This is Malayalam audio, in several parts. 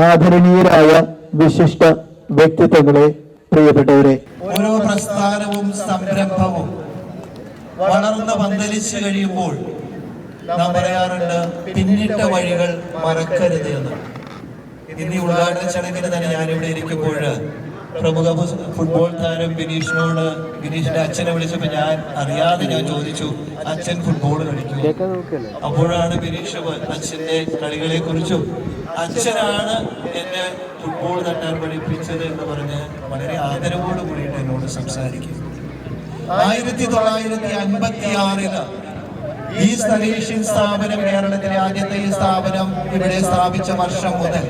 ആദരണീയരായ വിശിഷ്ട വ്യക്തിത്വങ്ങളെ, പ്രിയപ്പെട്ടവരെ, ഓരോ പ്രസ്ഥാനവും സംരംഭവും വളർന്ന് പന്തലിച്ചു കഴിയുമ്പോൾ നാം പറയാറുണ്ട്, പിന്നിട്ട വഴികൾ മറക്കരുത് എന്ന്. ഇന്ന് ഉദ്ഘാടന ചടങ്ങിന് തന്നെ ഞാനിവിടെ ഇരിക്കുമ്പോൾ പ്രമുഖ ഫുട്ബോൾ താരം ബിനീഷിന്റെ അച്ഛനെ വിളിച്ചപ്പോൾ ഞാൻ ചോദിച്ചു, അച്ഛൻ ഫുട്ബോൾ കളിക്കും? അപ്പോഴാണ് ബിനീഷ് അച്ഛന്റെ കളികളെ കുറിച്ചും അച്ഛനാണ് എന്നെ ഫുട്ബോൾ തട്ടാൻ പഠിപ്പിച്ചത് എന്ന് പറഞ്ഞ് വളരെ ആദരവോട് കൂടിയിട്ട് എന്നോട് സംസാരിക്കും. 1956 ഈ സ്ഥലേഷ്യൻ സ്ഥാപനം, കേരളത്തിലെ ആദ്യത്തെ ഈ സ്ഥാപനം ഇവിടെ സ്ഥാപിച്ച വർഷം മുതൽ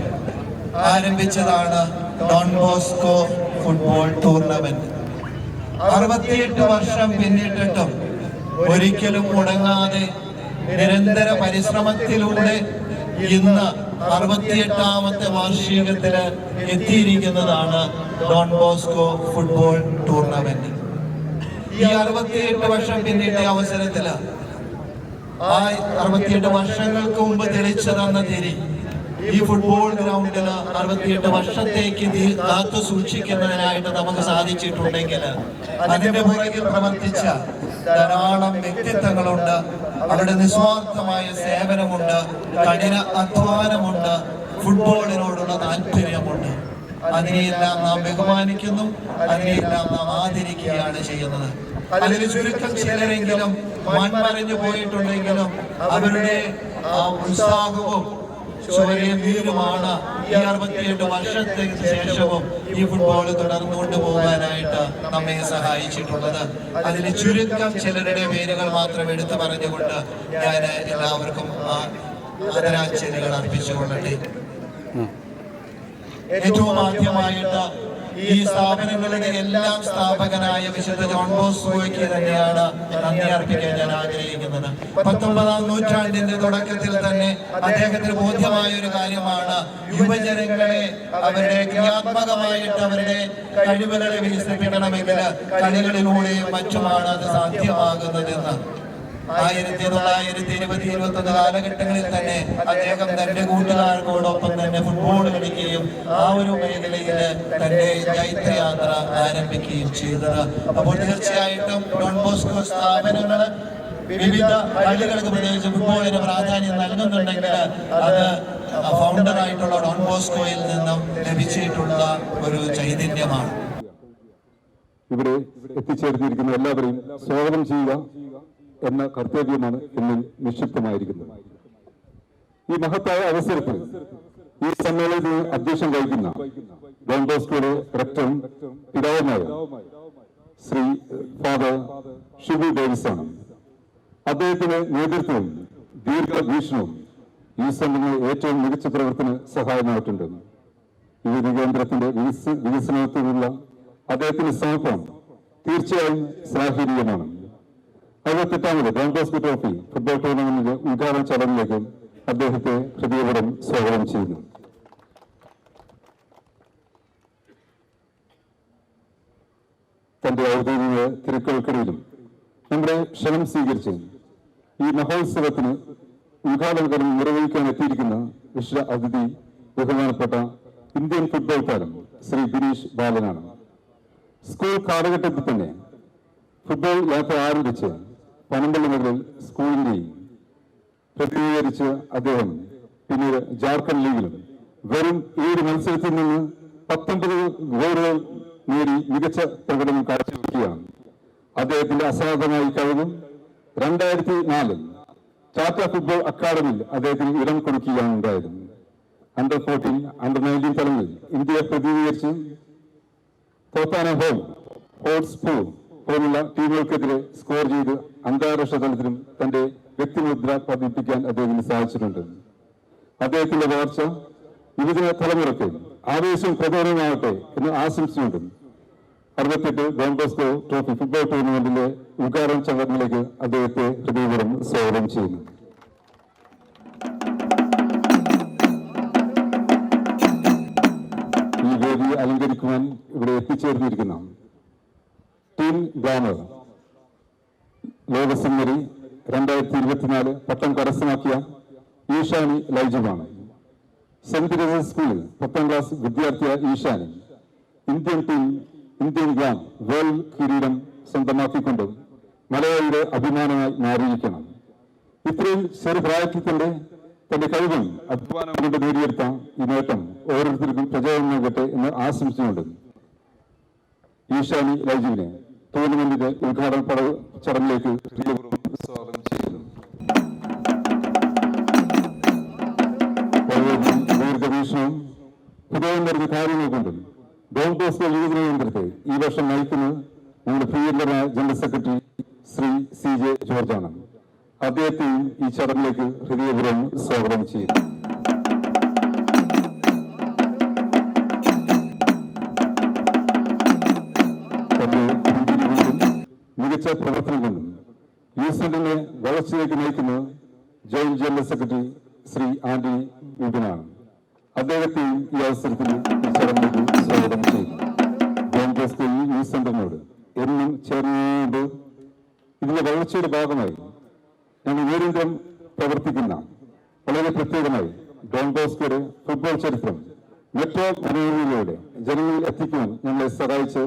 ആരംഭിച്ചതാണ് ഡോൺ ബോസ്കോ ഫുട്ബോൾ ടൂർണമെന്റ്. 68 വർഷം പിന്നിട്ടിട്ടും ഒരിക്കലും മുടങ്ങാതെ നിരന്തര പരിശ്രമത്തിലൂടെ ഇന്ന് 68ാമത്തെ വാർഷികത്തിന് എത്തിയിരിക്കുന്നതാണ് ഡോൺ ബോസ്കോ ഫുട്ബോൾ ടൂർണമെന്റ്. ഈ 68 വർഷം പിന്നിട്ട അവസരത്തില് 68 വർഷങ്ങൾക്ക് മുമ്പ് തെളിച്ചു തന്ന തിരി ഈ ഫുട്ബോൾ ഗ്രൗണ്ടിൽ 68 വർഷത്തേക്ക് കാത്തു സൂക്ഷിക്കുന്നതിനായിട്ട് നമുക്ക് സാധിച്ചിട്ടുണ്ടെങ്കിൽ അതിന്റെ പുറകിൽ പ്രവർത്തിച്ച ധാരാളം വ്യക്തിത്വങ്ങളുണ്ട്. അവരുടെ നിസ്വാർത്ഥമായ സേവനമുണ്ട്, കഠിന അധ്വാനമുണ്ട്, ഫുട്ബോളിനോടുള്ള താല്പര്യമുണ്ട്. അതിനെയെല്ലാം നാം ബഹുമാനിക്കുന്നു, അതിനെയെല്ലാം നാം ആദരിക്കുകയാണ് ചെയ്യുന്നത്. അതിൽ ചുരുക്കം ചിലരെങ്കിലും മൺമറഞ്ഞു പോയിട്ടുണ്ടെങ്കിലും അവരുടെ ഉത്സാഹവും വീരുമാണ് ഈ 68 വർഷത്തിന് ശേഷവും ഈ ഫുട്ബോൾ തുടർന്നുകൊണ്ട് പോകാനായിട്ട് നമ്മെ സഹായിച്ചിട്ടുള്ളത്. അതിന് ചുരുക്കം ചിലരുടെ പേരുകൾ മാത്രം എടുത്തു പറഞ്ഞുകൊണ്ട് ഞാൻ എല്ലാവർക്കും ആദരാഞ്ജലികൾ അർപ്പിച്ചുകൊള്ളട്ടെ. ഏറ്റവും ആദ്യമായിട്ട് ഈ സ്ഥാപനങ്ങളുടെ എല്ലാം സ്ഥാപകനായ വിശുദ്ധ ജോൺ ബോസ്കോയ്ക്ക് തന്നെയാണ് നന്ദി അർപ്പിക്കാൻ ഞാൻ ആഗ്രഹിക്കുന്നത്. 19ാം നൂറ്റാണ്ടിന്റെ തുടക്കത്തിൽ തന്നെ അദ്ദേഹത്തിന് ബോധ്യമായ ഒരു കാര്യമാണ്, യുവജനങ്ങളെ അവരുടെ ക്രിയാത്മകമായിട്ട് അവരുടെ കഴിവുകളെ വികസിപ്പിക്കണമെങ്കിൽ കളികളിലൂടെയും മറ്റുമാണ് അത് സാധ്യമാകുന്നതെന്ന്. 1920-21 കാലഘട്ടങ്ങളിൽ തന്നെ അദ്ദേഹം തന്റെ കൂട്ടുകാർക്കോടൊപ്പം തന്നെ ഫുട്ബോൾ കളിക്കുകയും ആ ഒരു മേഖലയിൽ തന്റെ ജൈത്രയാത്ര ആരംഭിക്കുകയും ചെയ്തത്. അപ്പോൾ തീർച്ചയായിട്ടും ഡോൺ ബോസ്കോ സ്ഥാപനങ്ങള് വിവിധ കളികൾക്ക് പ്രത്യേകിച്ച് ഫുട്ബോളിന് പ്രാധാന്യം നൽകുന്നുണ്ടെങ്കിൽ അത് ഫൗണ്ടറായിട്ടുള്ള ഡോൺ ബോസ്കോയിൽ നിന്നും ലഭിച്ചിട്ടുള്ള ഒരു ചൈതന്യമാണ്. ഇവിടെ എത്തിച്ചേർന്നിരിക്കുന്ന എല്ലാവരെയും സ്വാഗതം ചെയ്യുക എന്ന കർത്തവ്യമാണ് ഇന്ന് നിക്ഷിപ്തമായിരിക്കുന്നത്. ഈ മഹത്തായ അവസരത്തിൽ ഈ സമ്മേളനത്തിന് അധ്യക്ഷം വഹിക്കുന്ന ഡോൺ ബോസ്കോയുടെ റെക്ടറും പിതാവുമായ ശ്രീ ഫാദർ ഷിബു ഡേവിസാണ്. അദ്ദേഹത്തിന് നേതൃത്വവും ദീർഘവീക്ഷണവും ഈ സംഘടന ഏറ്റവും മികച്ച പ്രവർത്തന സഹായമായിട്ടുണ്ട്. യുവതി കേന്ദ്രത്തിന്റെ വികസനത്തിനുള്ള അദ്ദേഹത്തിന്റെ സമർപ്പണം തീർച്ചയായും ശ്ലാഘനീയമാണ്. 68ാമത് ഡോൺ ബോസ്കോ ട്രോഫി ഫുട്ബോൾ ടൂർണമെന്റിന്റെ ഉദ്ഘാടന ചടങ്ങിലേക്ക് അദ്ദേഹത്തെ ഹൃദയപൂർവ്വം സ്വാഗതം ചെയ്യുന്നു. തന്റെ ഔദ്യോഗിക തിരക്കുകൾക്കിടയിലും നമ്മുടെ ക്ഷണം സ്വീകരിച്ച് ഈ മഹോത്സവത്തിന് ഉദ്ഘാടന കർമ്മം നിർവഹിക്കാൻ എത്തിയിരിക്കുന്ന വിശിഷ്ട അതിഥി ബഹുമാനപ്പെട്ട ഇന്ത്യൻ ഫുട്ബോൾ താരം ശ്രീ ബിനീഷ് ബാലനാണ്. സ്കൂൾ കാലഘട്ടത്തിൽ തന്നെ ഫുട്ബോൾ യാത്ര ആരംഭിച്ച് പനമ്പള്ളി മുതൽ സ്കൂളിന്റെയും പ്രതിനിധീകരിച്ച് അദ്ദേഹം പിന്നീട് ജാർഖണ്ഡ് ലീഗിലും വെറും 7 മത്സരത്തിൽ നിന്ന് 19 ഗോളുകൾ നേടി മികച്ച പ്രകടനം കാഴ്ചവെക്കുകയാണ്. അദ്ദേഹത്തിന്റെ അസാധാരണമായ കഴിവും 2004 ടാറ്റ ഫുട്ബോൾ അക്കാദമിയിൽ അദ്ദേഹത്തിന് ഇടം കൊടുക്കുകയാണ് ഉണ്ടായത്. അണ്ടർ 14, അണ്ടർ 19 തലങ്ങളിൽ ഇന്ത്യയെ പ്രതിനിധീകരിച്ച് തോത്താന ഹോട്ട്സ്പൂർ പോലുള്ള ടീമുകൾക്കെതിരെ സ്കോർ ചെയ്ത് അന്താരാഷ്ട്ര തലത്തിലും തന്റെ വ്യക്തിമുദ്ര പതിപ്പിക്കാൻ അദ്ദേഹത്തിന് സാധിച്ചിട്ടുണ്ട്. അദ്ദേഹത്തിന്റെ വളർച്ച യുവജന തലമുറയ്ക്ക് ആവേശവും പ്രചോദനമാവട്ടെ എന്ന് ആശംസിച്ചുകൊണ്ട് 68 ഡോൺ ബോസ്കോ ട്രോഫി ഫുട്ബോൾ ടൂർണമെന്റിലെ ഉദ്ഘാടന ചടങ്ങിലേക്ക് അദ്ദേഹത്തെ ഹൃദയപൂർവ്വം സ്വാഗതം ചെയ്യുന്നു. ഈ വേദി അലങ്കരിക്കുവാൻ ഇവിടെ എത്തിച്ചേർന്നിരിക്കുന്ന ടീം ഗ്ലാമർ ലോകസുന്ദരി 2024 പട്ടം കരസ്ഥമാക്കിയ ഈഷാനി ലൈജുമാണ്. സെന്റ് തെരേസസ് സ്കൂളിൽ 10ാം ക്ലാസ് വിദ്യാർത്ഥിയായ ഈശാന് ഇന്ത്യൻ ടീം ഇന്ത്യൻ ഗ്രാം വേൾഡ് കിരീടം സ്വന്തമാക്കിക്കൊണ്ട് മലയാളിയുടെ അഭിമാനമായി മാറിയിരിക്കണം. ഇത്രയും ചെറുപ്രായത്തിൽ തന്നെ തന്റെ കഴിവും അധ്വാനം കൊണ്ട് നേടിയെടുത്ത ഈ നേട്ടം ഓരോരുത്തർക്കും പ്രചോദനം നൽകട്ടെ എന്ന് ആശംസിച്ചുകൊണ്ട് ഈശാനി ലൈജുവിനെ ടൂർണമെന്റിന്റെ ഉദ്ഘാടന ചടങ്ങിലേക്ക് സ്വാഗതം ചെയ്യുന്നു. ദീർഘവീക്ഷണവും പുരോഗം നിറഞ്ഞ കാര്യങ്ങൾ കൊണ്ടും ഡോൺ ബോസ്കോ യുവജന കേന്ദ്രത്തെ ഈ വർഷം നയിക്കുന്നത് നമ്മുടെ പ്രിയങ്കരനായ ജനറൽ സെക്രട്ടറി ശ്രീ CJ ജോർജാണ്. അദ്ദേഹത്തെയും ഈ ചടങ്ങിലേക്ക് ഹൃദയപൂർവ്വം സ്വാഗതം ചെയ്യുന്നു. മികച്ച പ്രവർത്തനം കൊണ്ടും യൂസെന്റിനെ വളർച്ചയിലേക്ക് നയിക്കുന്ന joint general secretary Shri Antony വിപിനാണ്. അദ്ദേഹത്തെയും ഈ അവസരത്തിൽ ഈ ചടങ്ങിലേക്ക് സ്വാഗതം ചെയ്യുന്നു. ഡോൺ ബോസ്കോ യൂസെന്റിനോട് എന്നും ചേർന്നുകൊണ്ട് ഇതിന്റെ വളർച്ചയുടെ ഭാഗമായി ഞങ്ങൾ നിരന്തരം പ്രവർത്തിക്കുന്ന വളരെ പ്രത്യേകമായി ഡോൺ ബോസ്കോയുടെ ഫുട്ബോൾ ചരിത്രം മെട്രോ മനോരമയിലൂടെ ജനങ്ങളിൽ എത്തിക്കുവാൻ ഞങ്ങളെ സഹായിച്ച്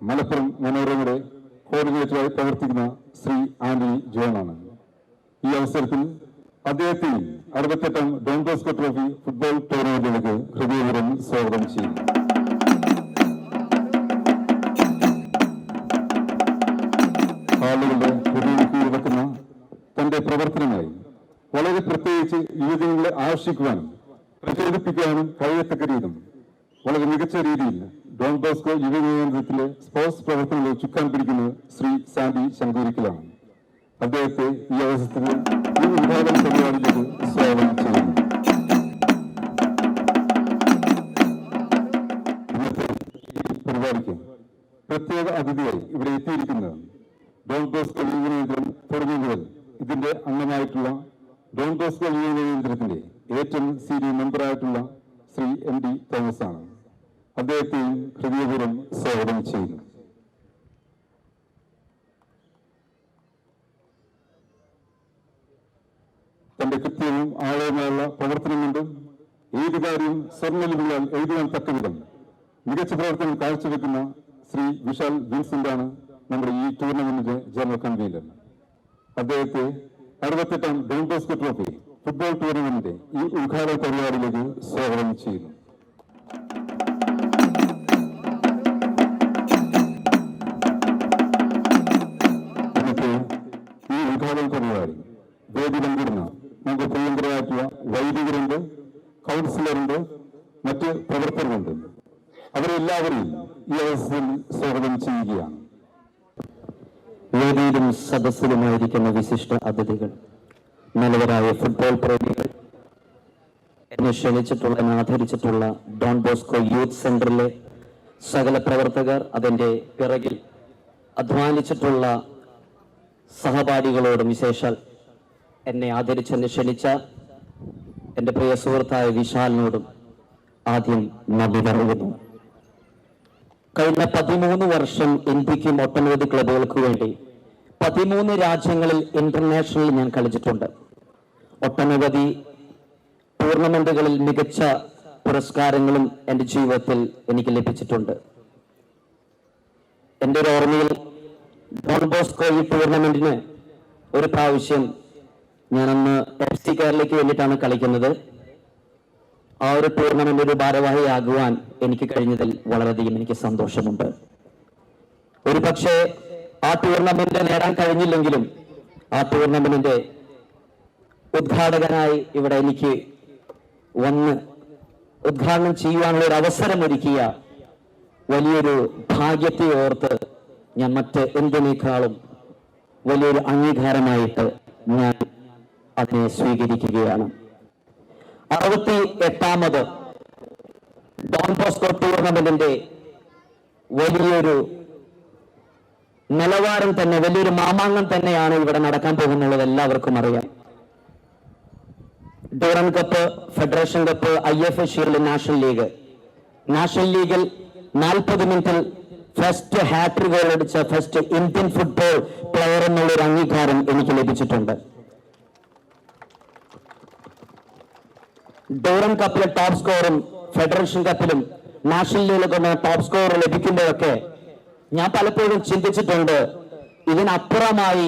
മലപ്പുറം മനോരമയുടെ കോർഡിനേറ്ററായി പ്രവർത്തിക്കുന്ന ശ്രീ ആന്റണി ജോണാണ്. ഈ അവസരത്തിൽ അദ്ദേഹത്തെയും 68ാം ഡോൺ ബോസ്കോ ട്രോഫി ഫുട്ബോൾ ടൂർണമെന്റിലേക്ക് ഹൃദയപൂർവ്വം സ്വാഗതം ചെയ്യുന്നു. ആളുകളുടെ ഹൃദയം കീഴടക്കുന്ന തന്റെ പ്രവർത്തനമായി വളരെ പ്രത്യേകിച്ച് യുവജനങ്ങളെ ആകർഷിക്കുവാനും പ്രചോദിപ്പിക്കാനും കഴിയത്തക്ക രീതിയിലും വളരെ മികച്ച രീതിയിൽ ഡോൺ ബോസ്കോ യുവജന കേന്ദ്രത്തിലെ സ്പോർട്സ് പ്രവർത്തനങ്ങൾ ചുക്കാൻ പിടിക്കുന്നത് ശ്രീ സാൻഡി ശങ്കൂരിക്കലാണ്. അദ്ദേഹത്തെ ഈ അവസരത്തിൽ ഈ ഉദ്ഘാടന പരിപാടിയിലേക്ക് സ്വാഗതം ചെയ്യുന്നു. ഇന്നത്തെ ഈ പരിപാടിക്ക് പ്രത്യേക അതിഥിയായി ഇവിടെ എത്തിയിരിക്കുന്നത് ഡോൺ ബോസ്കോ യുവജന കേന്ദ്രം തുടങ്ങിയ മുതൽ ഇതിന്റെ അംഗമായിട്ടുള്ള ഡോൺ ബോസ്കോ യുവജന കേന്ദ്രത്തിന്റെ ഏറ്റവും സീനിയർ മെമ്പറായിട്ടുള്ള ശ്രീ MD തോമസ് ആണ്. അദ്ദേഹത്തെയും ഹൃദയപൂർവ്വം സ്വാഗതം ചെയ്യുന്നു. തന്റെ കൃത്യവും ആഴവുമായുള്ള പ്രവർത്തനം കൊണ്ടും ഏത് കാര്യം സ്വർണ്ണലിപികളാൽ എഴുതുവാൻ തക്കവിധം മികച്ച പ്രവർത്തനം കാഴ്ചവെക്കുന്ന ശ്രീ വിശാൽ വിൻസെന്റാണ് നമ്മുടെ ഈ ടൂർണമെന്റിന്റെ ജനറൽ കൺവീനർ. അദ്ദേഹത്തെ 68ാം ഡോൺ ബോസ്കോ ട്രോഫി ഫുട്ബോൾ ടൂർണമെന്റിന്റെ ഈ ഉദ്ഘാടന പരിപാടിയിലേക്ക് സ്വാഗതം ചെയ്യുന്നു. ഇന്നത്തെ ഈ ഉദ്ഘാടന പരിപാടി വേദി പങ്കിടുന്ന നമുക്ക് പ്രിയങ്കരായിട്ടുള്ള വൈദികരുണ്ട്, കൗൺസിലറുണ്ട്, മറ്റ് പ്രവർത്തകരുണ്ട്. അവരെല്ലാവരെയും ഈ അവസരത്തിൽ സ്വാഗതം ചെയ്യുകയാണ്. വേദിയിലും സദസ്സിലുമായിരിക്കുന്ന വിശിഷ്ട അതിഥികൾ, നല്ലവരായ ഫുട്ബോൾ പ്രേമികൾ, എന്നെ ക്ഷണിച്ചിട്ടുള്ള എന്നെ ആദരിച്ചിട്ടുള്ള ഡോൺ ബോസ്കോ യൂത്ത് സെന്ററിലെ സകല പ്രവർത്തകർ, അതിൻ്റെ പിറകിൽ അധ്വാനിച്ചിട്ടുള്ള സഹപാഠികളോടും വിശേഷാൽ എന്നെ ആദരിച്ചെന്നെ ക്ഷണിച്ച എൻ്റെ പ്രിയ സുഹൃത്തായ വിശാലിനോടും ആദ്യം നന്ദി പറയുന്നു. കഴിഞ്ഞ 13 വർഷം ഇന്ത്യക്കും ഒട്ടനവധി ക്ലബുകൾക്ക് വേണ്ടി 13 രാജ്യങ്ങളിൽ ഇന്റർനാഷണൽ ഞാൻ കളിച്ചിട്ടുണ്ട്. ഒട്ടനവധി ടൂർണമെന്റുകളിൽ മികച്ച പുരസ്കാരങ്ങളും എൻ്റെ ജീവിതത്തിൽ എനിക്ക് ലഭിച്ചിട്ടുണ്ട്. എൻ്റെ ഒരു ഓർമ്മയിൽ ഡോൺ ബോസ്കോ ഈ ടൂർണമെന്റിന് ഒരു പ്രാവശ്യം ഞാനന്ന് FC കേരളയ്ക്ക് വേണ്ടിയിട്ടാണ് കളിക്കുന്നത്. ആ ഒരു ടൂർണമെന്റ് ഒരു ഭാരവാഹിയാകുവാൻ എനിക്ക് കഴിഞ്ഞതിൽ വളരെയധികം എനിക്ക് സന്തോഷമുണ്ട്. ഒരു പക്ഷേ ആ ടൂർണമെന്റ് നേടാൻ കഴിഞ്ഞില്ലെങ്കിലും ആ ടൂർണമെന്റിന്റെ ഉദ്ഘാടകനായി ഇവിടെ എനിക്ക് വന്ന് ഉദ്ഘാടനം ചെയ്യുവാനുള്ള ഒരു അവസരം ഒരുക്കിയ വലിയൊരു ഭാഗ്യത്തെ ഓർത്ത് ഞാൻ മറ്റ് എന്തിനേക്കാളും വലിയൊരു അംഗീകാരമായിട്ട് ഞാൻ അതിനെ സ്വീകരിക്കുകയാണ്. 68ാമത് ഡോൺ ബോസ്കോ ടൂർണമെന്റിന്റെ വലിയൊരു നിലവാരം തന്നെ, വലിയൊരു മാമാങ്കം തന്നെയാണ് ഇവിടെ നടക്കാൻ പോകുന്നുള്ളത്. എല്ലാവർക്കും അറിയാം. Durand cup, federation cup, IFA shield, national ലീഗിൽ 40 മിനിറ്റിൽ ഫസ്റ്റ് ഹാട്രിക് ഗോൾ അടിച്ച ഫസ്റ്റ് ഇന്ത്യൻ ഫുട്ബോൾ പ്ലെയർ എന്നുള്ളൊരു അംഗീകാരം എനിക്ക് ലഭിച്ചിട്ടുണ്ട്. ഡോറൻ കപ്പിലെ ടോപ്പ് സ്കോറും ഫെഡറേഷൻ കപ്പിലും നാഷണൽ ലീഗിലൊക്കെ ടോപ്പ് സ്കോർ ലഭിക്കുമ്പോഴൊക്കെ ഞാൻ പലപ്പോഴും ചിന്തിച്ചിട്ടുണ്ട്, ഇതിനപ്പുറമായി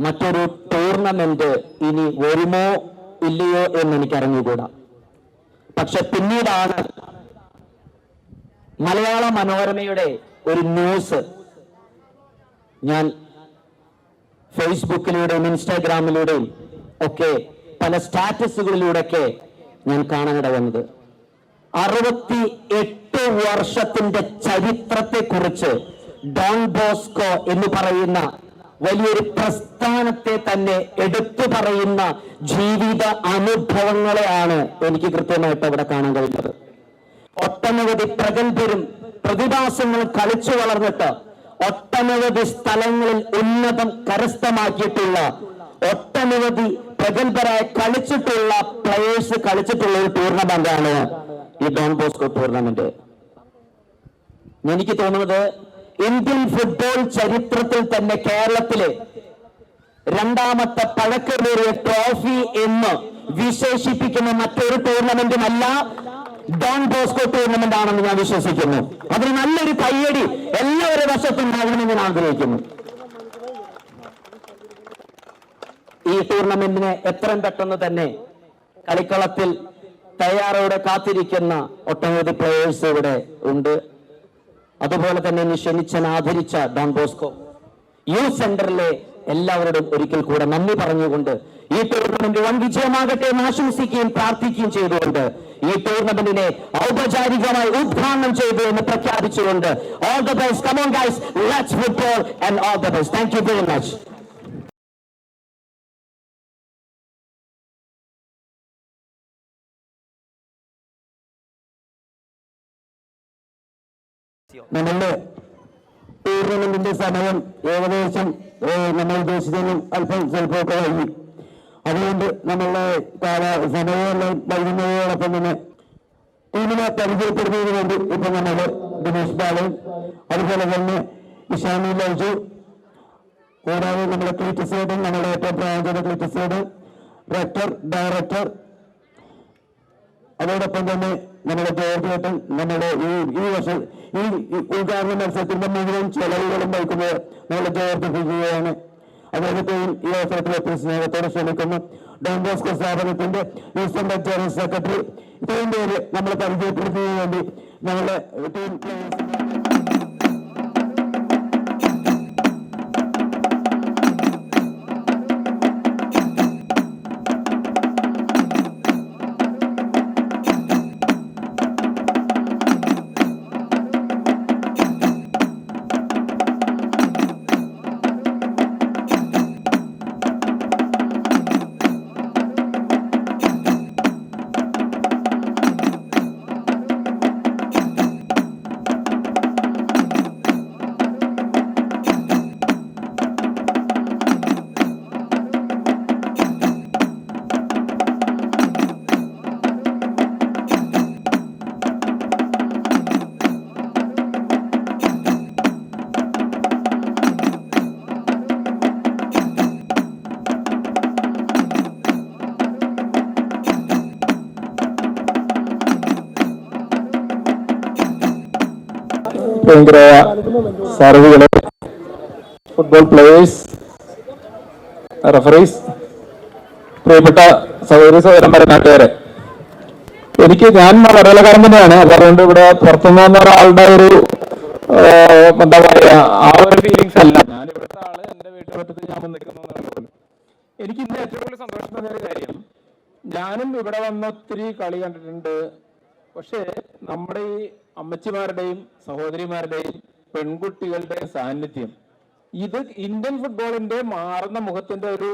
മറ്റൊരു ടൂർണമെന്റ് ഇനി വരുമോ ഇല്ലയോ എന്ന് എനിക്ക് അറിഞ്ഞുകൂടാ. പക്ഷെ പിന്നീടാണ് മലയാള മനോരമയുടെ ഒരു ന്യൂസ് ഞാൻ ഫേസ്ബുക്കിലൂടെയും ഇൻസ്റ്റാഗ്രാമിലൂടെയും ഒക്കെ പല സ്റ്റാറ്റസുകളിലൂടെയൊക്കെ ഞാൻ കാണാനിട വന്നത്. 68 വർഷത്തിന്റെ ചരിത്രത്തെ കുറിച്ച് ഡോൺ ബോസ്കോ എന്ന് പറയുന്ന വലിയൊരു പ്രസ്ഥാനത്തെ തന്നെ എടുത്തു പറയുന്ന ജീവിത അനുഭവങ്ങളെയാണ് എനിക്ക് കൃത്യമായിട്ട് അവിടെ കാണാൻ കഴിഞ്ഞത്. ഒട്ടനവധി പ്രഗത്ഭരും പ്രതിഭാസങ്ങൾ കളിച്ചു വളർന്നിട്ട് ഒട്ടനവധി സ്ഥലങ്ങളിൽ ഉന്നതം കരസ്ഥമാക്കിയിട്ടുള്ള ഒട്ടനവധി പ്രഗത്ഭരായി കളിച്ചിട്ടുള്ള പ്ലെയേഴ്സ് കളിച്ചിട്ടുള്ള ഒരു ടൂർണമെന്റാണ് ഈ ഡോൺ ബോസ്കോ ടൂർണമെന്റ്. എനിക്ക് തോന്നുന്നത് ഇന്ത്യൻ ഫുട്ബോൾ ചരിത്രത്തിൽ തന്നെ കേരളത്തിലെ രണ്ടാമത്തെ പഴക്കമേറിയ ട്രോഫി എന്ന് വിശേഷിപ്പിക്കുന്ന മറ്റൊരു ടൂർണമെന്റുമല്ല ഡോൺ ബോസ്കോ ടൂർണമെന്റ് ആണെന്ന് ഞാൻ വിശ്വസിക്കുന്നു. അതിന് നല്ലൊരു കയ്യടി എല്ലാവരുടെ വശത്തും ഉണ്ടാകണമെന്ന് ഞാൻ ആഗ്രഹിക്കുന്നു. ഈ ടൂർണമെന്റിന് എത്രയും പെട്ടെന്ന് തന്നെ കളിക്കളത്തിൽ തയ്യാറോടെ കാത്തിരിക്കുന്ന ഒട്ടനവധി പ്ലേയേഴ്സ് ഇവിടെ ഉണ്ട്. അതുപോലെ തന്നെ എന്നെ ക്ഷണിച്ചൻ ആദരിച്ച ഡോൺ ബോസ്കോ യൂത്ത് സെന്ററിലെ എല്ലാവരോടും ഒരിക്കൽ കൂടെ നന്ദി പറഞ്ഞുകൊണ്ട് ഈ ടൂർണമെന്റ് വൻ വിജയമാകട്ടെ എന്ന് ആശംസിക്കുകയും പ്രാർത്ഥിക്കുകയും ചെയ്തുകൊണ്ട് ഈ ടൂർണമെന്റിനെ ഔപചാരികമായി ഉദ്ഘാടനം ചെയ്തു എന്ന് പ്രഖ്യാപിച്ചുകൊണ്ട് all the best, come on guys, let's football and all the best. Thank you very much. നമ്മളുടെ ടൂർണമെന്റിന്റെ സമയം ഏകദേശം നമ്മൾ ഉദ്ദേശിച്ചതിനും അല്പം സ്വല്പമൊക്കെ വൈകി. അതുകൊണ്ട് നമ്മളുടെ സമയമെല്ലാം വൈകുന്നതോടൊപ്പം തന്നെ ടീമിനെ പരിചയപ്പെടുന്നതിന് വേണ്ടി ഇപ്പൊ നമ്മൾ ദിനേശ് ബാലൻ, അതുപോലെ തന്നെ ഇഷാനി ലൈജു, കൂടാതെ നമ്മുടെ ക്ലിറ്റിസൈഡ്, നമ്മുടെ ഏറ്റവും പ്രായമുള്ള ക്ലിറ്റിസൈഡ്, റെക്ടർ, ഡയറക്ടർ, അതോടൊപ്പം തന്നെ നമ്മുടെ ജോർജേട്ടൻ നമ്മുടെ ഈ വർഷം ഈ ഉദ്ഘാടന മത്സരത്തിന്റെ മുഴുവൻ ചെലവുകളും വഹിക്കുന്നത് നമ്മുടെ ജോർജ് ഫിജിയാണ്. അദ്ദേഹത്തെയും ഈ അവസരത്തിൽ ഒത്തിരി സ്നേഹത്തോടെ ക്ഷണിക്കുന്നു. ഡോൺ ബോസ്കോ സ്ഥാപനത്തിന്റെ യൂത്ത് ജനറൽ സെക്രട്ടറി, ഇത്രയും പേര് നമ്മളെ പരിചയപ്പെടുത്തുന്നതിന് വേണ്ടി ഞങ്ങളുടെ ടീം ഭയങ്കരമായ സർവുകളെ, ഫുട്ബോൾ പ്ലേയേഴ്സ്, റഫറീസ്, പ്രിയപ്പെട്ട സഹോദരി സഹോദരന്മാരെ, നാട്ടുകാരെ, ഞാൻ മലയാളക്കാരൻ തന്നെയാണ്. അപ്പൊ അതുകൊണ്ട് ഇവിടെ പുറത്തുനിന്ന് വന്ന ഒരാളുടെ ഒരു എന്താ പറയാ ആ ഒരു ഫീലിങ്സ് അല്ല. ഞാൻ ഇവിടുത്തെ ആള് എന്റെ വീട്ടുപറ്റത്ത് ഞാൻ നിൽക്കുന്നു. എനിക്ക് ഇന്ന് ഏറ്റവും കൂടുതൽ സന്തോഷം തോന്നിയൊരു കാര്യം, ഞാനും ഇവിടെ വന്ന ഒത്തിരി കളി കണ്ടിട്ടുണ്ട്. പക്ഷേ നമ്മുടെ ഈ അമ്മച്ചിമാരുടെയും സഹോദരിമാരുടെയും പെൺകുട്ടികളുടെ സാന്നിധ്യം, ഇത് ഇന്ത്യൻ ഫുട്ബോളിന്റെ മാറുന്ന മുഖത്തിന്റെ ഒരു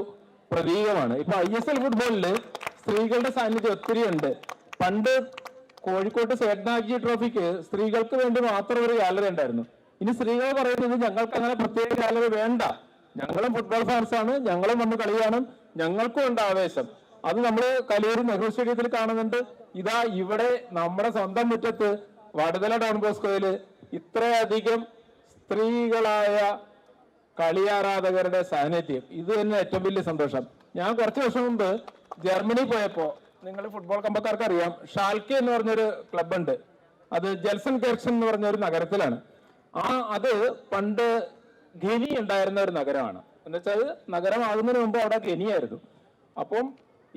പ്രതീകമാണ്. ഇപ്പൊ ISL ഫുട്ബോളില് സ്ത്രീകളുടെ സാന്നിധ്യം ഒത്തിരി ഉണ്ട്. പണ്ട് കോഴിക്കോട്ട് സേഡ്നാജി ട്രോഫിക്ക് സ്ത്രീകൾക്ക് വേണ്ടി മാത്രം ഒരു ഗാലറി ഉണ്ടായിരുന്നു. ഇനി സ്ത്രീകൾ പറയുന്നത് ഞങ്ങൾക്ക് അങ്ങനെ പ്രത്യേക ഗാലറി വേണ്ട, ഞങ്ങളും ഫുട്ബോൾ ഫാൻസാണ്, ഞങ്ങളും വന്ന് കളി കാണും, ഞങ്ങൾക്കും ഉണ്ട് ആവേശം. അത് നമ്മൾ കലൂർ നെഹ്റു സ്റ്റേഡിയത്തിൽ കാണുന്നുണ്ട്. ഇതാ ഇവിടെ നമ്മുടെ സ്വന്തം മുറ്റത്ത് വടുതല ഡോൺ ബോസ്കോയില് ഇത്രയധികം സ്ത്രീകളായ കളിയാരാധകരുടെ സാന്നിധ്യം, ഇത് തന്നെ ഏറ്റവും വലിയ സന്തോഷം. ഞാൻ കുറച്ച് വർഷം മുമ്പ് ജർമ്മനി പോയപ്പോ നിങ്ങൾ ഫുട്ബോൾ കമ്പക്കാർക്ക് അറിയാം, ഷാൽക്കെ എന്ന് പറഞ്ഞൊരു ക്ലബുണ്ട്. അത് ജെൽസൺ കെർച്ചൻ എന്ന് പറഞ്ഞ ഒരു നഗരത്തിലാണ്. അത് പണ്ട് ഖനി ഉണ്ടായിരുന്ന ഒരു നഗരമാണ്. എന്നുവെച്ചാൽ നഗരമാകുന്നതിന് മുമ്പ് അവിടെ ഖനിയായിരുന്നു. അപ്പം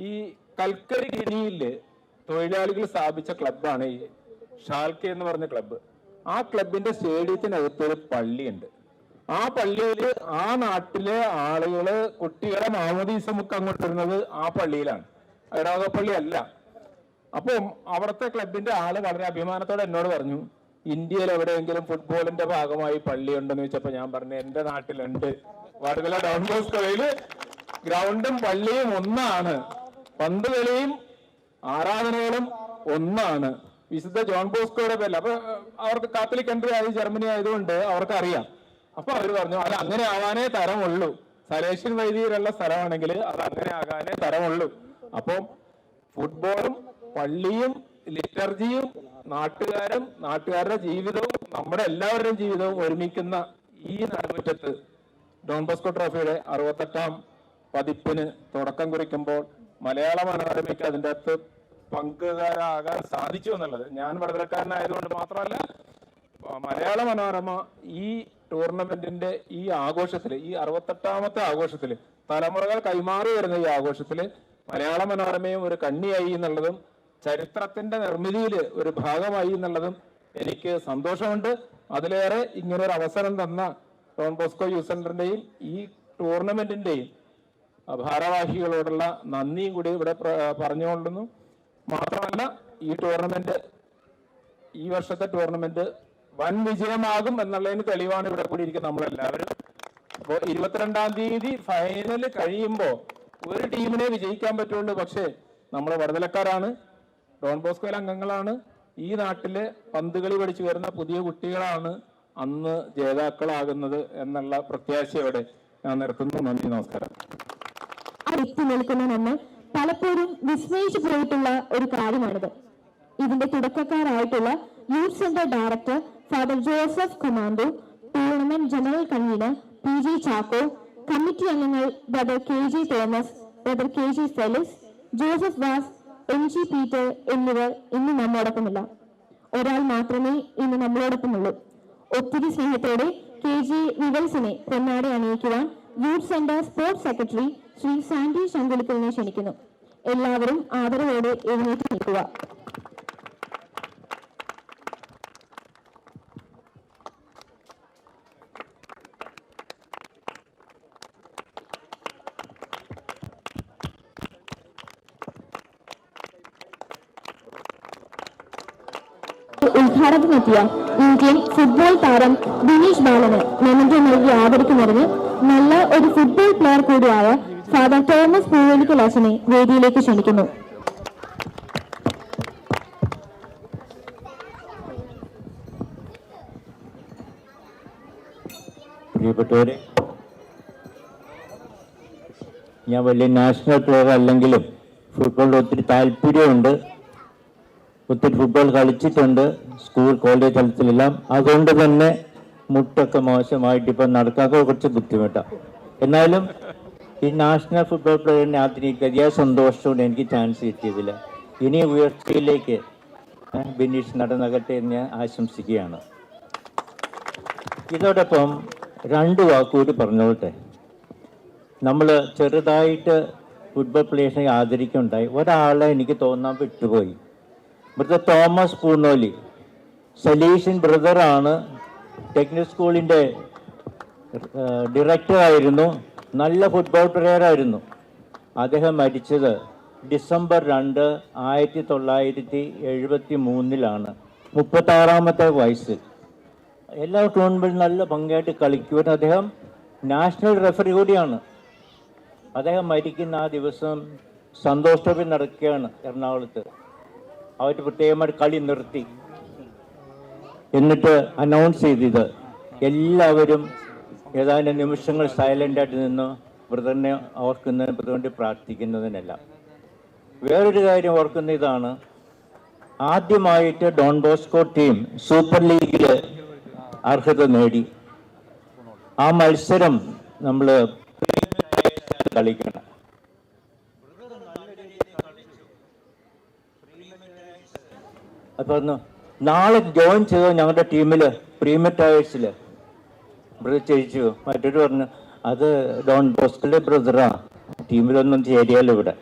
ഈ കൽക്കരി ഖനിയില് തൊഴിലാളികൾ സ്ഥാപിച്ച ക്ലബാണ് ഈ ഷാൽക്കെ എന്ന് പറഞ്ഞ ക്ലബ്ബ്. ആ ക്ലബിന്റെ സ്റ്റേഡിയത്തിനകത്തൊരു പള്ളിയുണ്ട്. ആ പള്ളിയിൽ ആ നാട്ടിലെ ആളുകള് കുട്ടികളെ മാമോദീസമുക്ക് അങ്ങോട്ട് വരുന്നത് ആ പള്ളിയിലാണ്, ഇടവകപ്പള്ളി അല്ല. അപ്പം അവിടുത്തെ ക്ലബിന്റെ ആള് വളരെ അഭിമാനത്തോടെ എന്നോട് പറഞ്ഞു, ഇന്ത്യയിൽ എവിടെയെങ്കിലും ഫുട്ബോളിന്റെ ഭാഗമായി പള്ളി ഉണ്ടെന്ന് ചോദിച്ചപ്പോ ഞാൻ പറഞ്ഞു, എന്റെ നാട്ടിലുണ്ട്. വടുതല ഡോൺ ബോസ്കോയില് ഗ്രൗണ്ടും പള്ളിയും ഒന്നാണ്, പന്ത് കളിയും ആരാധനകളും ഒന്നാണ്. വിശുദ്ധ ജോൺ ബോസ്കോയുടെ പേരിൽ. അപ്പൊ അവർക്ക് കാത്തലിക് കൺട്രി ആയത് ജർമ്മനി ആയതുകൊണ്ട് അവർക്ക് അറിയാം. അപ്പൊ അവർ പറഞ്ഞു, അത് അങ്ങനെ ആവാനേ തരമുള്ളൂ, സലേഷ്യൻ വൈദികരുള്ള സ്ഥലമാണെങ്കിൽ അത് അങ്ങനെ ആകാനേ തരമുള്ളൂ. അപ്പം ഫുട്ബോളും പള്ളിയും ലിറ്റർജിയും നാട്ടുകാരും നാട്ടുകാരുടെ ജീവിതവും നമ്മുടെ എല്ലാവരുടെയും ജീവിതവും ഒരുമിക്കുന്ന ഈ നടുമുറ്റത്ത് ഡോൺ ബോസ്കോ ട്രോഫിയുടെ 68ാം പതിപ്പിന് തുടക്കം കുറിക്കുമ്പോൾ മലയാള മനോരമയ്ക്ക് അതിൻ്റെ അകത്ത് പങ്കുകാരാകാൻ സാധിച്ചു എന്നുള്ളത്, ഞാൻ വടകരക്കാരനായതുകൊണ്ട് മാത്രമല്ല, മലയാള മനോരമ ഈ ടൂർണമെന്റിന്റെ ഈ ആഘോഷത്തില്, ഈ 68ാമത്തെ ആഘോഷത്തില്, തലമുറകൾ കൈമാറി വരുന്ന ഈ ആഘോഷത്തില് മലയാള മനോരമയും ഒരു കണ്ണിയായി എന്നുള്ളതും ചരിത്രത്തിന്റെ നിർമ്മിതിയില് ഒരു ഭാഗമായി എന്നുള്ളതും എനിക്ക് സന്തോഷമുണ്ട്. അതിലേറെ ഇങ്ങനൊരു അവസരം തന്ന ഡോൺ ബോസ്കോ യൂത്ത് സെന്ററിന്റെയും ഈ ടൂർണമെന്റിന്റെയും ഭാരവാഹികളോടുള്ള നന്ദിയും കൂടി ഇവിടെ പറഞ്ഞുകൊള്ളുന്നു. മാത്രമല്ല, ഈ വർഷത്തെ ടൂർണമെന്റ് വൻ വിജയമാകും എന്നുള്ളതിന് തെളിവാണ് ഇവിടെ കൂടി ഇരിക്കുന്നത് നമ്മളെല്ലാവരും. അപ്പോൾ 22-ാം തീയതി ഫൈനൽ കഴിയുമ്പോൾ ഒരു ടീമിനെ വിജയിക്കാൻ പറ്റുള്ളൂ. പക്ഷേ നമ്മൾ വടതലക്കാരാണ്, ഡോൺ ബോസ്കോയിലെ അംഗങ്ങളാണ്, ഈ നാട്ടിലെ പന്തുകളി പഠിച്ചു വരുന്ന പുതിയ കുട്ടികളാണ് അന്ന് ജേതാക്കളാകുന്നത് എന്നുള്ള പ്രത്യാശയോടെ ഞാൻ നിർത്തുന്നു. നന്ദി, നമസ്കാരം. എത്തി നിൽക്കുന്ന നമ്മൾ പലപ്പോഴും വിസ്മയിച്ചു പോയിട്ടുള്ള ഒരു കാര്യമാണിത്. ഇതിന്റെ തുടക്കക്കാരായിട്ടുള്ള youth centre director father Joseph കൊമാൻഡോ, tournament general convener PG Chacko, committee അംഗങ്ങൾ brother KG Thomas, brother KG Felix, Joseph Das, MG Peter എന്നിവർ ഇന്ന് നമ്മോടൊപ്പമില്ല. ഒരാൾ മാത്രമേ ഇന്ന് നമ്മളോടൊപ്പമുള്ളൂ. ഒത്തിരി സ്നേഹത്തോടെ KG വിവൽസിനെ പൊന്നാട അണിയിക്കുവാൻ youth centre sports secretary Shri Sandy ശങ്കുലിക്കലിനെ ക്ഷണിക്കുന്നു. എല്ലാവരും ആദരവോടെ എഴുന്നേറ്റ് നിൽക്കുക. ഉദ്ഘാടനത്തിനെത്തിയ ഇന്ത്യൻ ഫുട്ബോൾ താരം ബിനീഷ് ബാലന് മെമന്റോ നൽകി ആദരിക്കുന്നതിന് നല്ല ഒരു ഫുട്ബോൾ പ്ലെയർ കൂടിയായ ഫാദർ തോമസ് പൂവേലിക്കൽ അച്ഛനെ വേദിയിലേക്ക് ക്ഷണിക്കുന്നു. പ്രിയപ്പെട്ടവരെ, ഞാൻ വലിയ നാഷണൽ പ്ലെയർ അല്ലെങ്കിലും ഫുട്ബോളിൽ ഒത്തിരി താല്പര്യമുണ്ട്. ഒത്തിരി ഫുട്ബോൾ കളിച്ചിട്ടുണ്ട്, സ്കൂൾ കോളേജ് തലത്തിലെല്ലാം. അതുകൊണ്ട് തന്നെ മുട്ടൊക്കെ മോശമായിട്ട് ഇപ്പം നടക്കാതെ കുറച്ച് ബുദ്ധിമുട്ടാണ്. എന്നാലും ഈ നാഷണൽ ഫുട്ബോൾ പ്ലെയറിനെ ആദരിക്കുക സന്തോഷത്തോടെ എനിക്ക് ചാൻസ് കിട്ടിയതില്ല. ഇനി ഉയർച്ചയിലേക്ക് ബിനീഷ് നടന്നകട്ടെ എന്ന് ഞാൻ ആശംസിക്കുകയാണ്. ഇതോടൊപ്പം 2 വാക്കുകൂടി പറഞ്ഞോട്ടെ. നമ്മൾ ചെറുതായിട്ട് ഫുട്ബോൾ പ്ലേയേഴ്സിനെ ആദരിക്കുന്നുണ്ടായി. ഒരാളെ എനിക്ക് തോന്നാൻ വിട്ടുപോയി. ബ്രദർ തോമസ് പൂർണോലി, സലീഷ്യൻ ബ്രദറാണ്, ടെക്നിക് സ്കൂളിൻ്റെ ഡയറക്ടറായിരുന്നു, നല്ല ഫുട്ബോൾ പ്ലെയറായിരുന്നു. അദ്ദേഹം മരിച്ചത് ഡിസംബർ 2, 1973 36ാമത്തെ വയസ്സിൽ. എല്ലാ ടൂർണമെന്റിലും നല്ല ഭംഗിയായിട്ട് കളിക്കുവാൻ അദ്ദേഹം നാഷണൽ റെഫറി കൂടിയാണ്. അദ്ദേഹം മരിക്കുന്ന ആ ദിവസം സന്തോഷ് ട്രോഫി നടക്കുകയാണ് എറണാകുളത്ത്. അവർ പ്രത്യേകമായിട്ട് കളി നിർത്തി. എന്നിട്ട് അനൗൺസ് ചെയ്തത് എല്ലാവരും ഏതാനും നിമിഷങ്ങൾ സൈലൻ്റായിട്ട് നിന്ന് ബ്രദറിനെ ഓർക്കുന്നതിന് ബ്രദറിന് പ്രാർത്ഥിക്കുന്നതിനല്ല. വേറൊരു കാര്യം ഓർക്കുന്ന ഇതാണ്, ആദ്യമായിട്ട് ഡോൺ ബോസ്കോ ടീം സൂപ്പർ ലീഗിൽ അർഹത നേടി. ആ മത്സരം നമ്മൾ കളിക്കണം. അപ്പോൾ പറഞ്ഞു നാളെ ജോയിൻ ചെയ്തോ ഞങ്ങളുടെ ടീമിൽ പ്രീമിയർ ടയേഴ്സിൽ. ബ്രദർ ചോദിച്ചു, മറ്റൊരു പറഞ്ഞു അത് ഡോൺ ബോസ്കോയുടെ ബ്രദറാ, ടീമിലൊന്നും ചേരിയാലോ ഇവിടെ.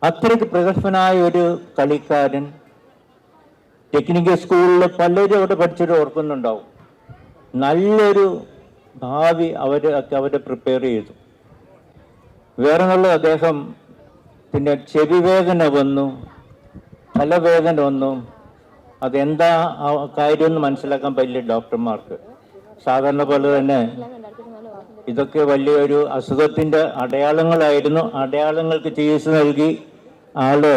അത്രയ്ക്ക് പ്രഗത്ഭനായ ഒരു കളിക്കാരൻ. ടെക്നിക്കൽ സ്കൂളിൽ പലരും അവിടെ പഠിച്ചിട്ട് ഓർക്കുന്നുണ്ടാവും. നല്ലൊരു ഭാവി അവരെ പ്രിപ്പയർ ചെയ്തു. വേറെ എന്നുള്ളത് അദ്ദേഹം പിന്നെ ചെവി വേദന വന്നു, തലവേദന വന്നു. അതെന്താ കാര്യമെന്ന് മനസ്സിലാക്കാൻ പറ്റില്ല ഡോക്ടർമാർക്ക്. സാധാരണ പോലെ തന്നെ ഇതൊക്കെ വലിയൊരു അസുഖത്തിൻ്റെ അടയാളങ്ങളായിരുന്നു. അടയാളങ്ങൾക്ക് ചികിത്സ നൽകി ആള്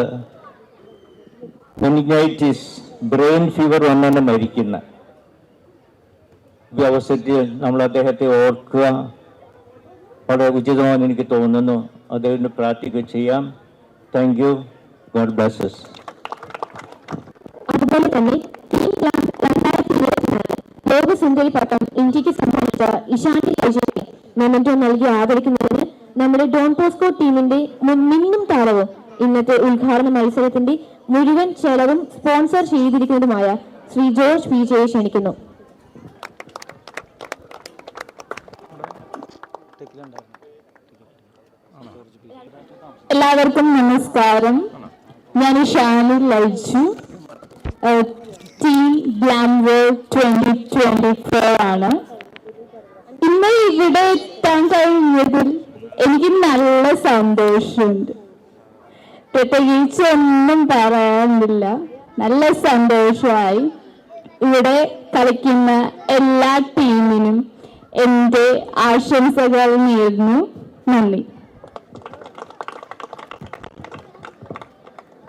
മെനിഞ്ചൈറ്റിസ് ബ്രെയിൻ ഫീവർ വന്നെ മരിക്കുന്ന ഈ അവസരത്തിൽ നമ്മൾ അദ്ദേഹത്തെ ഓർക്കുക വളരെ ഉചിതമാണെന്ന് എനിക്ക് തോന്നുന്നു. അദ്ദേഹത്തിന് പ്രാർത്ഥിക്കുക ചെയ്യാം. Thank you. God bless you. അതുപോലെ തന്നെ ലോക സുന്ദരി പട്ടം ഇന്ത്യക്ക് സമ്മാനിച്ച ഇഷാനി ലൈജുവിനെ മെമന്റോ നൽകി ആദരിക്കുന്നതിന് നമ്മുടെ ഡോൺ ബോസ്കോ ടീമിന്റെ മിന്നും താരവും ഇന്നത്തെ ഉദ്ഘാടന മത്സരത്തിന്റെ മുഴുവൻ ചെലവും സ്പോൺസർ ചെയ്തിരിക്കുന്നതുമായ ശ്രീ ജോർജ് പി ജെ ക്ഷണിക്കുന്നു. എല്ലാവർക്കും നമസ്കാരം. ഞാൻ ഇഷാനി ലൈജു, ടീം ഗ്ലാംവർ 2024 ആണ്. ഇന്ന് ഇവിടെ എത്താൻ കഴിഞ്ഞതിൽ എനിക്ക് നല്ല സന്തോഷമുണ്ട്. പ്രത്യേകിച്ച് ഒന്നും പറയാനില്ല. നല്ല സന്തോഷമായി. ഇവിടെ കളിക്കുന്ന എല്ലാ ടീമിനും എൻ്റെ ആശംസകൾ നേരുന്നു. നന്ദി.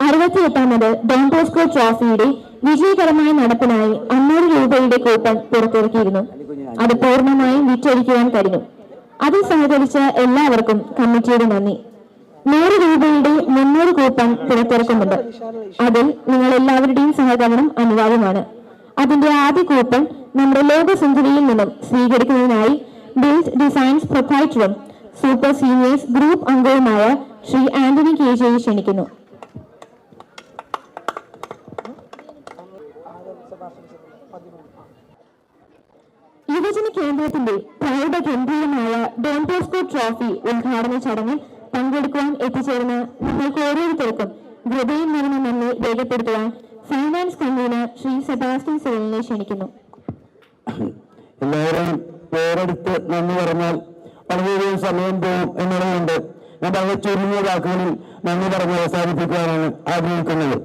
68ാമത് ഡോൺ ബോസ്കോ ട്രോഫിയുടെ വിജയകരമായ നടപ്പിനായി 500 രൂപയുടെ കൂപ്പൺ പുറത്തിറക്കിയിരുന്നു. അത് പൂർണ്ണമായും വിറ്റഴിക്കുവാൻ കഴിഞ്ഞു. അതിൽ സഹകരിച്ച എല്ലാവർക്കും കമ്മിറ്റിയുടെ നന്ദി. 100 രൂപയുടെ 300 കൂപ്പൺ പുറത്തിറക്കുന്നുണ്ട്. അതിൽ നിങ്ങൾ എല്ലാവരുടെയും സഹകരണം അനിവാര്യമാണ്. അതിന്റെ ആദ്യ കൂപ്പൺ നമ്മുടെ ലോകസുന്ദരിയിൽ നിന്നും സ്വീകരിക്കുന്നതിനായി ബിൽഡ് ഡിസൈൻസ് പ്രൊപ്രൈറ്ററും സൂപ്പർ സീനിയേഴ്സ് ഗ്രൂപ്പ് അംഗവുമായ ശ്രീ ആന്റണി കെ ജെ ക്ഷണിക്കുന്നു. യുവജന കേന്ദ്രത്തിന്റെ പ്രൗഢഗംഭീരമായ ഡോൺ ബോസ്കോ ട്രോഫി ഉദ്ഘാടന ചടങ്ങിൽ പങ്കെടുക്കുവാൻ എത്തിച്ചേർന്ന നിങ്ങൾക്ക് ഓരോരുത്തർക്കും ഹൃദയം നിറഞ്ഞ നന്ദി രേഖപ്പെടുത്തുവാൻ ഫൈനാൻസ് കൺവീനർ ശ്രീ സെബാസ്റ്റ്യൻ സിവലിനെ ക്ഷണിക്കുന്നു. എല്ലാവരും പേരെടുത്ത് നന്ദി പറഞ്ഞാൽ വളരെയധികം സമയം പോകും എന്നുള്ളതുകൊണ്ട് ഞാൻ വളരെ ചുരുങ്ങിയ വാക്കുകളിൽ നന്ദി പറഞ്ഞ് അവസാനിപ്പിക്കാനാണ് ആഗ്രഹിക്കുന്നത്.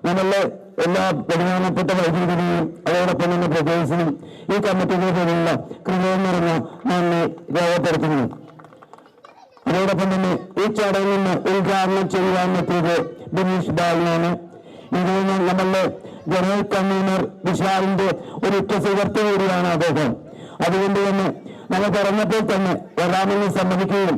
നമ്മളുടെ എല്ലാ ബഹുമാനപ്പെട്ട വൈദ്യുതിയും അതോടൊപ്പം തന്നെ പ്രദേശനും ഈ കമ്മിറ്റിയുടെ പേരിലുള്ള കൃപയും നിറഞ്ഞ നന്ദി രേഖപ്പെടുത്തുന്നു. അതോടൊപ്പം തന്നെ ഈ ചടങ്ങിൽ നിന്ന് ഉദ്ഘാടനം ചെയ്യുവാൻ എത്തിയത് ബിനീഷ് ബാലിനാണ്. ഇതിൽ നമ്മളുടെ ജനറൽ കൺവീനർ വിശാലിന്റെ ഒരു ഉറ്റ സുഹൃത്ത് കൂടിയാണ് അദ്ദേഹം. അതുകൊണ്ട് തന്നെ നമ്മൾ പറഞ്ഞപ്പോൾ തന്നെ വരാമെന്ന് സമ്മതിക്കുകയും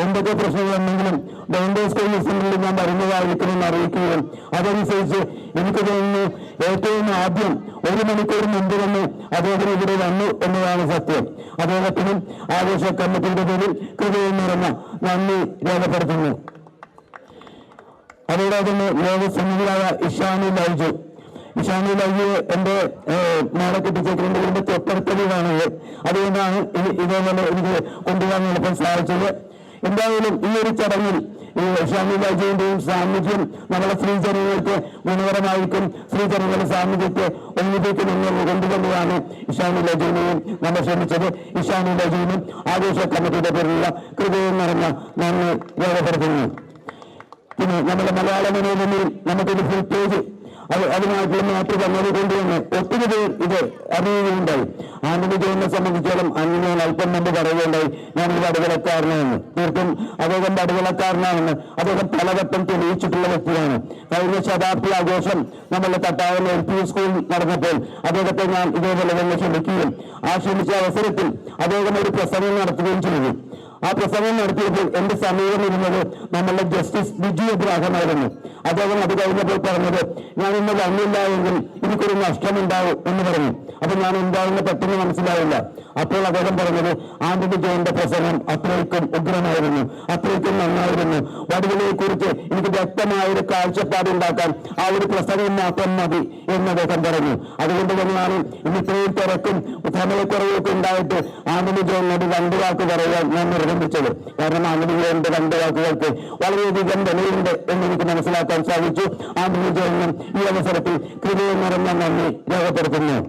എന്തൊക്കെ പ്രശ്നങ്ങളുണ്ടെങ്കിലും ഡോൺ ബോസ്കോ സെന്ററിൽ ഞാൻ വരുന്നതായിരിക്കുമെന്ന് അറിയിക്കുകയും അതനുസരിച്ച് എനിക്ക് തോന്നുന്നു ഏറ്റവും ആദ്യം 1 മണിക്കൂർ മുമ്പ് തന്നെ അദ്ദേഹം ഇവിടെ വന്നു എന്നതാണ് സത്യം. അദ്ദേഹത്തിനും ആഘോഷ കമ്മിറ്റിയുടെ പേരിൽ കൃപയും നിറഞ്ഞ നന്ദി രേഖപ്പെടുത്തുന്നു. അതോടൊപ്പം തന്നെ ലോകസന്നിധിയായ ഇഷാനി ലൈജു എന്റെ നാളെ കിട്ടിച്ചേക്കുന്നതിന്റെ തൊട്ടടുത്തത് കാണുന്നത്. അതുകൊണ്ടാണ് ഇതേപോലെ എനിക്ക് കൊണ്ടുപോകാൻ എളുപ്പം സാധിച്ചത്. എന്തായാലും ഈ ഒരു ചടങ്ങിൽ ഇഷാനി ലൈജുവിന്റെയും സാന്നിധ്യം നമ്മളെ സ്ത്രീജനങ്ങൾക്ക് ഗുണകരമായിരിക്കും. സ്ത്രീജനങ്ങളുടെ സാന്നിധ്യത്തെ ഒന്നിപ്പിക്കുമെന്ന് കൊണ്ടുതന്നെയാണ് ഇഷാനി ലൈജുവിനെയും നമ്മൾ ശ്രമിച്ചത്. ഇഷാനി ലൈജുവിനും ആഘോഷ കമ്മിറ്റിയുടെ പേരിലുള്ള കൃപയും നിറഞ്ഞ നന്ദി രേഖപ്പെടുത്തുന്നു. പിന്നെ നമ്മുടെ മലയാള മനോരമയിൽ നമുക്കൊരു ഫുൾ പേജ് അതിനായിട്ടുള്ള മാറ്റി തന്നത് കൊണ്ട് തന്നെ ഒത്തിരി പേർ ഇത് അറിയുകയുണ്ടായി. ആന്റണി ജോണിനെ സംബന്ധിച്ചോളം അങ്ങനെ അല്പം മുമ്പ് പറയുകയുണ്ടായി ഞാനൊരു പടുകളക്കാരനാണെന്ന്. തീർത്തും അദ്ദേഹം പടുകളക്കാരനാണെന്ന് അദ്ദേഹം പലവട്ടം തെളിയിച്ചിട്ടുള്ള വ്യക്തിയാണ്. കഴിഞ്ഞ ശതാബ്ദി ആഘോഷം നമ്മളുടെ തട്ടാവൽ LP സ്കൂൾ നടന്നപ്പോൾ അദ്ദേഹത്തെ ഞാൻ ഇതേപോലെ തന്നെ ക്ഷണിക്കുകയും ആ ക്ഷണിച്ച അവസരത്തിൽ അദ്ദേഹം ഒരു പ്രസംഗം നടത്തുകയും ചെയ്തു. ആ പ്രസംഗം നടത്തിയപ്പോൾ എന്റെ സമീപം ഇരുന്നത് നമ്മളുടെ ജസ്റ്റിസ് ബിജു എബ്രാഹമായിരുന്നു. അദ്ദേഹം അത് കഴിഞ്ഞപ്പോൾ പറഞ്ഞത് ഞാൻ ഇന്ന് വന്നില്ല എങ്കിൽ എനിക്കൊരു നഷ്ടമുണ്ടാവും എന്ന് പറഞ്ഞു. അപ്പൊ ഞാൻ എന്താണെന്ന് പെട്ടെന്ന് മനസ്സിലാവില്ല. അപ്പോൾ അദ്ദേഹം പറഞ്ഞത് ആന്റണി ജോണിന്റെ പ്രസംഗം അത്രയ്ക്കും ഉഗ്രമായിരുന്നു, അത്രയ്ക്കും നന്നായിരുന്നു. വടികളെ കുറിച്ച് എനിക്ക് വ്യക്തമായ ഒരു കാഴ്ചപ്പാടുണ്ടാക്കാൻ ആ ഒരു പ്രസംഗം മാത്രം മതി എന്ന് അദ്ദേഹം പറഞ്ഞു. അതുകൊണ്ട് തന്നെയാണ് ഇന്ന് ഇത്രയും തിരക്കും സമയക്കുറവൊക്കെ ഉണ്ടായിട്ട് ആന്റണി ജോണിനോട് 2 വാക്ക് പറയാൻ ഞാൻ നിർബന്ധിച്ചത്. കാരണം ആന്റണി ജോണിന്റെ 2 വാക്കുകൾക്ക് വളരെയധികം വിലയുണ്ട് എന്ന് എനിക്ക് മനസ്സിലാക്കാൻ സാധിച്ചു. ആന്റണി ജോണിനും ഈ അവസരത്തിൽ കൃപയും നിറഞ്ഞ നന്ദി രേഖപ്പെടുത്തുന്നു.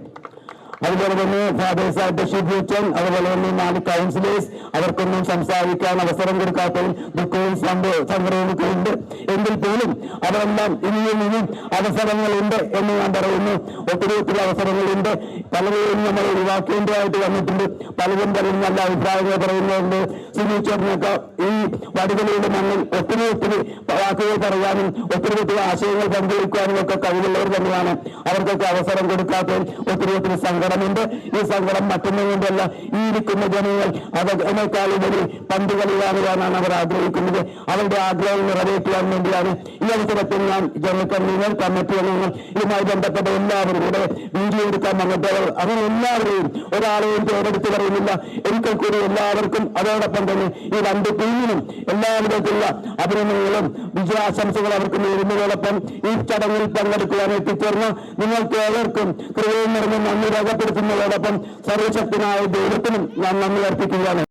അതുപോലെ തന്നെ ഫാദേഴ്സായിട്ട് ഷിബുച്ചൻ, അതുപോലെ തന്നെ 4 കൗൺസിലേഴ്സ്, അവർക്കൊന്നും സംസാരിക്കാൻ അവസരം കൊടുക്കാത്തതും ദുഃഖവും സംഗ്രഹമൊക്കെ ഉണ്ട്. എങ്കിൽ പോലും അവരെല്ലാം ഇനിയും അവസരങ്ങളുണ്ട് എന്ന് ഞാൻ പറയുന്നു. ഒത്തിരി അവസരങ്ങളുണ്ട്. പലരെയും നമ്മൾ ഒഴിവാക്കേണ്ടതായിട്ട് വന്നിട്ടുണ്ട്. പലരും നല്ല അഭിപ്രായങ്ങൾ പറയുന്നുണ്ട്. സിനിച്ചേട്ടനൊക്കെ ഈ വടികളിയുടെ മണ്ണിൽ ഒത്തിരി വാക്കുകൾ പറയാനും ഒത്തിരി ആശയങ്ങൾ പങ്കുവയ്ക്കാനും ഒക്കെ കഴിവുള്ളവർ തന്നെയാണ്. അവർക്കൊക്കെ അവസരം കൊടുക്കാത്തതിൽ ഒത്തിരി സങ്കടമുണ്ട്. ഈ സങ്കടം മറ്റൊന്നും കൊണ്ടല്ല, ഈ ഇരിക്കുന്ന ജനങ്ങൾ അതിനേക്കാളുപരി പന്ത് കളി കാണുവാനാണ് അവർ ആഗ്രഹിക്കുന്നത്. അവരുടെ ആഗ്രഹം നിറവേറ്റുവാൻ വേണ്ടിയാണ് ഈ അവസരത്തിൽ ഞാൻ ജനറൽ കൺവീനർ, കമ്മിറ്റി അംഗങ്ങൾ, ഇതുമായി ബന്ധപ്പെട്ട എല്ലാവരും ഇവിടെ വീഡിയോ എടുക്കാൻ വന്നിട്ടവർ അങ്ങനെ എല്ലാവരെയും ഒരാളെയും പേരെടുത്ത് പറയുന്നില്ല. ഒരിക്കൽ കൂടി എല്ലാവർക്കും അതോടൊപ്പം തന്നെ ഈ 2 ടീമിനും എല്ലാവിധത്തിലുള്ള അഭിനന്ദനങ്ങളും വിജയാശംസകൾ അവർക്ക് നേരുന്നതോടൊപ്പം ഈ ചടങ്ങിൽ പങ്കെടുക്കുവാൻ എത്തിച്ചേർന്ന നിങ്ങൾക്ക് ഏവർക്കും കൃപയും നിറഞ്ഞ നന്ദി രേഖപ്പെടുത്തുന്നതോടൊപ്പം സർവശക്തനായ ദൈവത്തിനും ഞാൻ നന്ദി അർപ്പിക്കുകയാണ്.